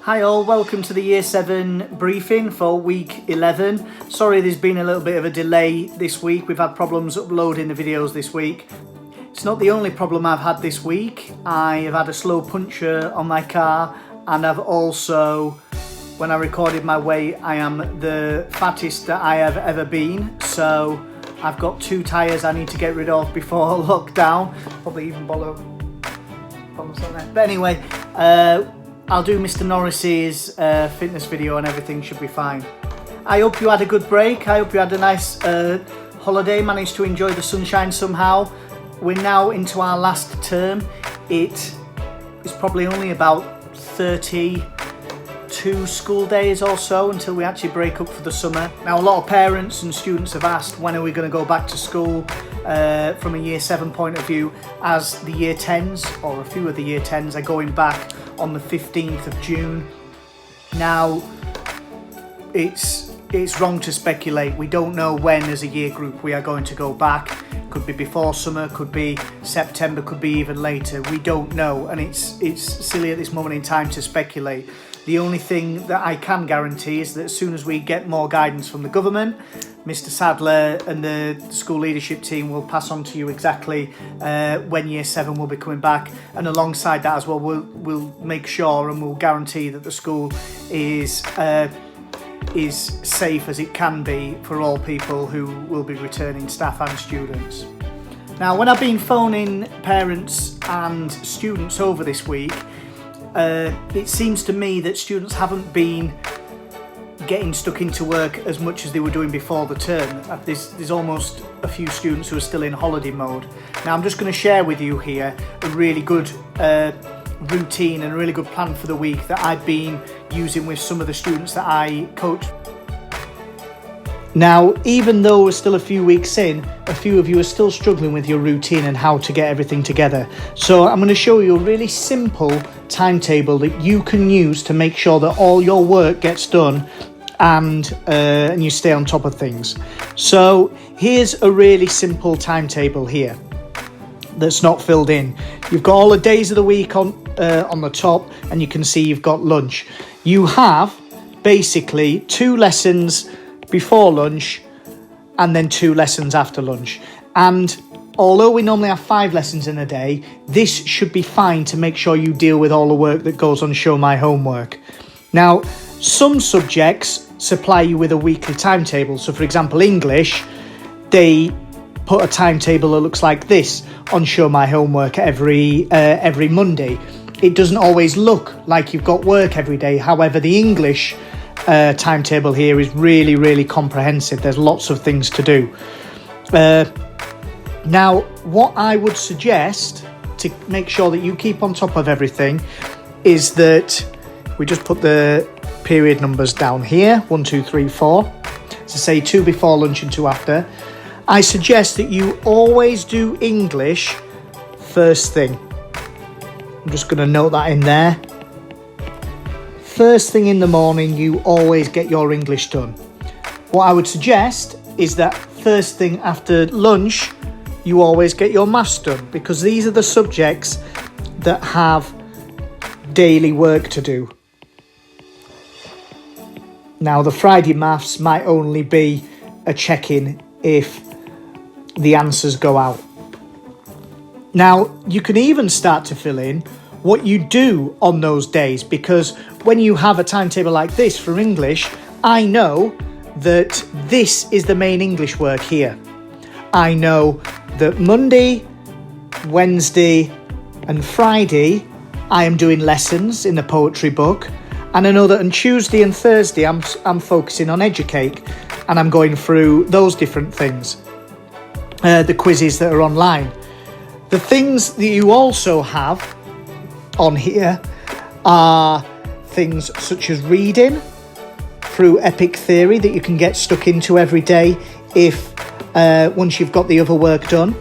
Hi all, welcome to the Year 7 briefing for week 11. Sorry there's been a little bit of a delay this week. We've had problems uploading the videos this week. It's not the only problem I've had this week. I have had a slow puncture on my car, and I've also, when I recorded my weight, I am the fattest that I have ever been. So I've got 2 tyres I need to get rid of before lockdown. Probably even borrow problems on there. But anyway, I'll do Mr. Norris's fitness video and everything should be fine. I hope you had a good break. I hope you had a nice holiday, managed to enjoy the sunshine somehow. We're now into our last term. It is probably only about 32 school days or so until we actually break up for the summer. Now a lot of parents and students have asked, when are we going to go back to school from a Year 7 point of view, as the Year 10s, or a few of the Year 10s, are going back on the 15th of June. Now, it's wrong to speculate. We don't know when as a year group we are going to go back. Could be before summer, could be September, could be even later. We don't know, and it's silly at this moment in time to speculate. The only thing that I can guarantee is that as soon as we get more guidance from the government, Mr. Sadler and the school leadership team will pass on to you exactly when Year 7 will be coming back, and alongside that as well, we'll make sure and we'll guarantee that the school is safe as it can be for all people who will be returning, staff and students. Now, when I've been phoning parents and students over this week, it seems to me that students haven't been getting stuck into work as much as they were doing before the term. There's almost a few students who are still in holiday mode. Now I'm just going to share with you here a really good routine and a really good plan for the week that I've been using with some of the students that I coach. Now, even though we're still a few weeks in, a few of you are still struggling with your routine and how to get everything together. So I'm going to show you a really simple timetable that you can use to make sure that all your work gets done and you stay on top of things. So here's a really simple timetable here that's not filled in. You've got all the days of the week on the top, and you can see you've got lunch. You have basically 2 lessons before lunch and then 2 lessons after lunch. And although we normally have 5 lessons in a day, this should be fine to make sure you deal with all the work that goes on Show My Homework. Now, some subjects supply you with a weekly timetable. So for example, English, they put a timetable that looks like this on Show My Homework every Monday. It doesn't always look like you've got work every day. However, the English timetable here is really, really comprehensive. There's lots of things to do. Now, what I would suggest to make sure that you keep on top of everything is that we just put the period numbers down here, 1, 2, 3, 4. So say 2 before lunch and 2 after. I suggest that you always do English first thing. I'm just going to note that in there. First thing in the morning, you always get your English done. What I would suggest is that first thing after lunch, you always get your maths done, because these are the subjects that have daily work to do. Now, the Friday maths might only be a check-in if the answers go out. Now, you can even start to fill in what you do on those days, because when you have a timetable like this for English, I know that this is the main English work here. I know that Monday, Wednesday and Friday I am doing lessons in the poetry book, and I know that on Tuesday and Thursday I'm focusing on Educate, and I'm going through those different things, the quizzes that are online. The things that you also have on here are things such as reading through Epic Theory that you can get stuck into every day if once you've got the other work done.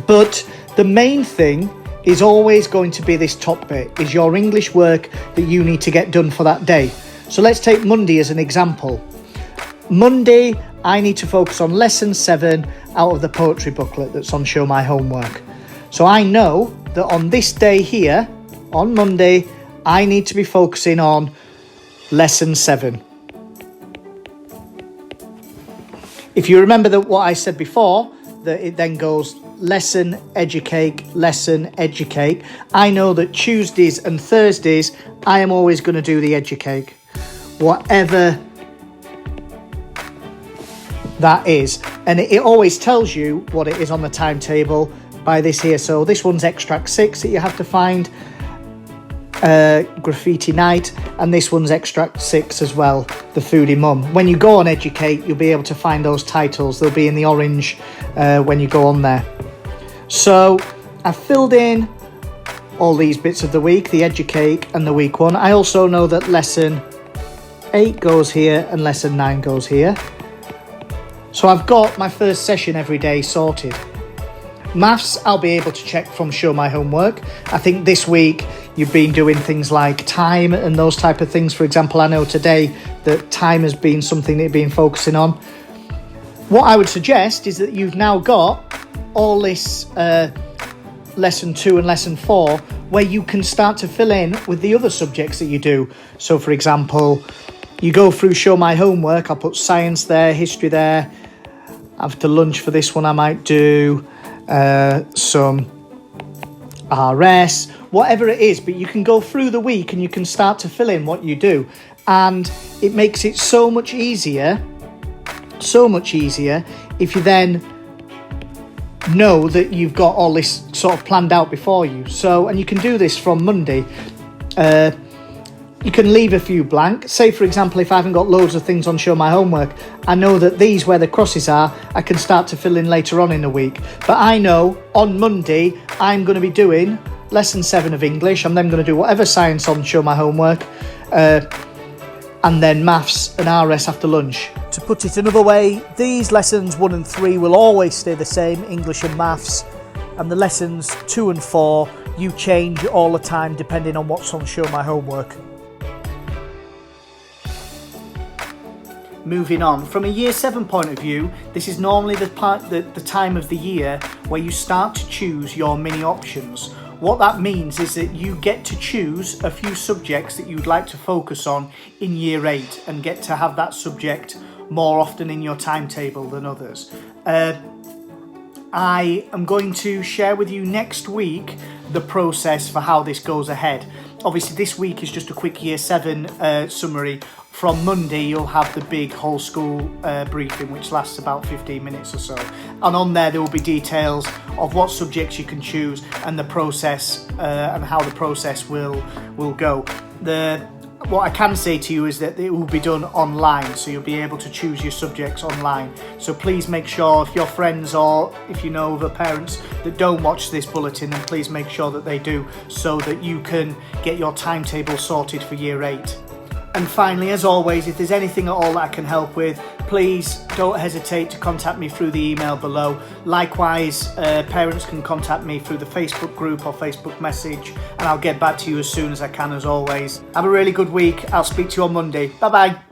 But the main thing is always going to be this top bit, is your English work that you need to get done for that day. So let's take Monday as an example. Monday, I need to focus on lesson 7 out of the poetry booklet that's on Show My Homework. So I know that on this day here, on Monday, I need to be focusing on lesson 7. If you remember what I said before, that it then goes lesson, educate, lesson, educate. I know that Tuesdays and Thursdays, I am always going to do the educate, whatever that is. And it always tells you what it is on the timetable by this here. So this one's extract 6 that you have to find, graffiti night, and this one's extract 6 as well, the foodie mum. When you go on educate, you'll be able to find those titles. They'll be in the orange when you go on there. So I've filled in all these bits of the week, the educate and the week 1. I also know that lesson 8 goes here and lesson 9 goes here. So I've got my first session every day sorted. Maths, I'll be able to check from Show My Homework. I think this week you've been doing things like time and those type of things. For example, I know today that time has been something that you've been focusing on. What I would suggest is that you've now got all this lesson 2 and lesson 4 where you can start to fill in with the other subjects that you do. So for example, you go through Show My Homework, I'll put science there, history there. After lunch for this one, I might do some RS, whatever it is, but you can go through the week and you can start to fill in what you do. And it makes it so much easier if you then know that you've got all this sort of planned out before you. So, and you can do this from Monday. You can leave a few blank. Say, for example, if I haven't got loads of things on Show My Homework, I know that these, where the crosses are, I can start to fill in later on in the week. But I know on Monday, I'm going to be doing lesson 7 of English. I'm then going to do whatever science on Show My Homework, and then maths and RS after lunch. To put it another way, these lessons 1 and 3 will always stay the same, English and maths, and the lessons 2 and 4, you change all the time depending on what's on Show My Homework. Moving on, from a year 7 point of view, this is normally the time of the year where you start to choose your mini options. What that means is that you get to choose a few subjects that you'd like to focus on in year 8 and get to have that subject more often in your timetable than others. I am going to share with you next week the process for how this goes ahead. Obviously this week is just a quick year 7 summary. From Monday you'll have the big whole school briefing, which lasts about 15 minutes or so, and on there will be details of what subjects you can choose and the process and how the process will go. What I can say to you is that it will be done online, so you'll be able to choose your subjects online. So please make sure, if your friends or if you know other parents that don't watch this bulletin, then please make sure that they do, so that you can get your timetable sorted for year 8. And finally, as always, if there's anything at all that I can help with, please don't hesitate to contact me through the email below. Likewise, parents can contact me through the Facebook group or Facebook message, and I'll get back to you as soon as I can, as always. Have a really good week. I'll speak to you on Monday. Bye-bye.